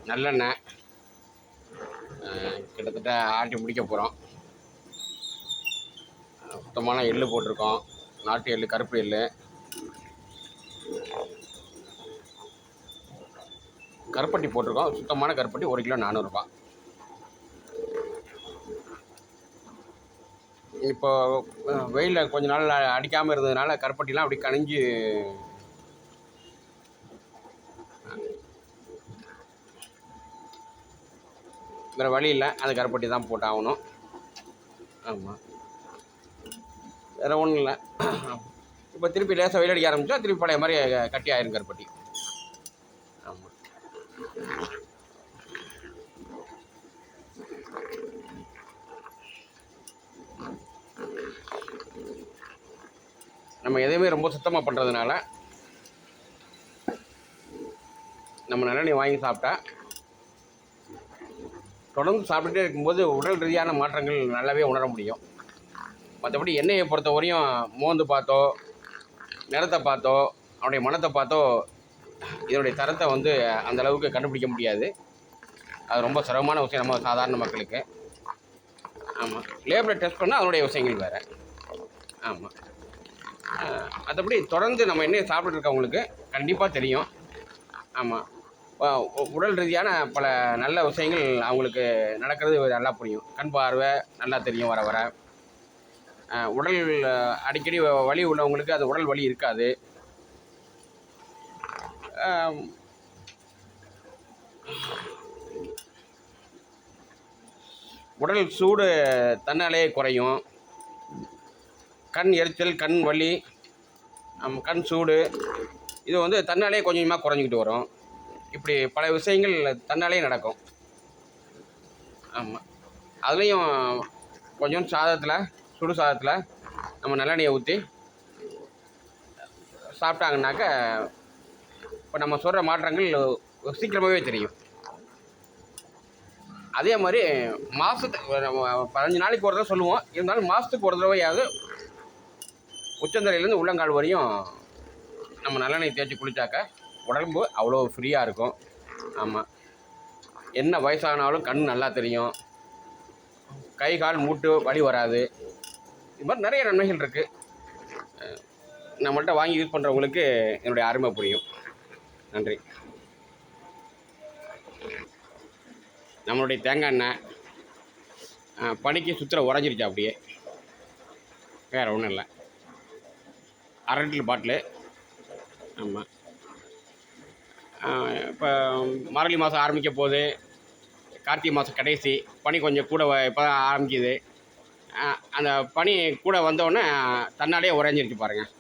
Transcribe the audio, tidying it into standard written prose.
நல்லெண்ணெய் கிட்டத்தட்ட ஆட்டி முடிக்க போகிறோம். சுத்தமான எள்ளு போட்டிருக்கோம், நாட்டு எள்ளு, கருப்பு எள்ளு. கருப்பட்டி போட்டிருக்கோம், சுத்தமான கருப்பட்டி 1 கிலோ 400 ரூபா. இப்போ வெயிலில் கொஞ்ச நாள் அடிக்காமல் இருந்ததுனால கருப்பட்டிலாம் அப்படி கனிஞ்சு வேறு வழி இல்லை, அது கருப்பட்டி தான் போட்டாகணும். ஆமாம், வேறு ஒன்றும் இல்லை. இப்போ திருப்பி லேசாக வெயில் அடிக்க ஆரம்பித்தா திருப்பி பழைய மாதிரி கட்டி ஆயிரும் கருப்பட்டி. ஆமாம், நம்ம எதையுமே ரொம்ப சுத்தமாக பண்ணுறதுனால நம்ம நல்லெண்ணெய் வாங்கி சாப்பிட்டா தொடர்ந்து சாப்பிட்டுட்டே இருக்கும்போது உடல் ரீதியான மாற்றங்கள் நல்லாவே உணர முடியும். மற்றபடி எண்ணெயை பொறுத்த வரையும் மோந்து பார்த்தோ, நிறத்தை பார்த்தோ, அவனுடைய மனத்தை பார்த்தோ இதனுடைய தரத்தை வந்து அந்தளவுக்கு கண்டுபிடிக்க முடியாது. அது ரொம்ப சிரமமான விஷயம் நம்ம சாதாரண மக்களுக்கு. ஆமாம், லேபிளை டெஸ்ட் பண்ணால் அதனுடைய விஷயங்கள் வேறு. ஆமாம், மற்றபடி தொடர்ந்து நம்ம எண்ணெயை சாப்பிட்டு இருக்கவங்களுக்கு கண்டிப்பாக தெரியும். ஆமாம், உடல் ரீதியான பல நல்ல விஷயங்கள் அவங்களுக்கு நடக்கிறது நல்லா புரியும். கண் பார்வை நல்லா தெரியும் வர வர. உடல் அடிக்கடி வலி உள்ளவங்களுக்கு அது உடல் வலி இருக்காது. உடல் சூடு தன்னாலே குறையும். கண் எரிச்சல், கண் வலி, கண் சூடு இது வந்து தன்னாலே கொஞ்சம் கொஞ்சமாக குறைஞ்சிக்கிட்டு வரும். இப்படி பல விஷயங்கள் தன்னாலே நடக்கும். ஆமாம், அதுலேயும் கொஞ்சம் சாதத்தில், சுடு சாதத்தில் நம்ம நல்லெண்ணெயை ஊற்றி சாப்பிட்டாங்கனாக்க இப்போ நம்ம சொல்கிற மாற்றங்கள் சீக்கிரமாகவே தெரியும். அதே மாதிரி மாதத்துக்கு 15 நாளைக்கு ஒரு தடவை சொல்லுவோம், இருந்தாலும் மாதத்துக்கு ஒரு தடவையாவது உச்சந்தலையிலேருந்து உள்ளங்கால் வரையும் நம்ம நல்லெண்ணெய் தேய்ச்சி குளித்தாக்க உடம்பு அவ்வளோ ஃப்ரீயாக இருக்கும். ஆமாம், என்ன வயசானாலும் கண் நல்லா தெரியும், கை கால் மூட்டு வலி வராது. இது மாதிரி நிறைய நன்மைகள் இருக்குது. நம்மள்கிட்ட வாங்கி யூஸ் பண்ணுறவங்களுக்கு என்னுடைய அருமை புரியும். நன்றி. நம்மளுடைய தேங்காய் எண்ணெய் பனிக்கு சுற்றுல உறைஞ்சிருச்சு, அப்படியே வேறு ஒன்றும் இல்லை. 1/2 லிட்டர் பாட்டிலு. ஆமாம், இப்போ மார்கழி மாதம் ஆரம்பிக்க போகுது, கார்த்திகை மாதம் கடைசி, பனி கொஞ்சம் கூட இப்போ தான் ஆரம்பிக்குது. அந்த பனி கூட வந்தோடனே தன்னாலே உறைஞ்சிருச்சு பாருங்கள்.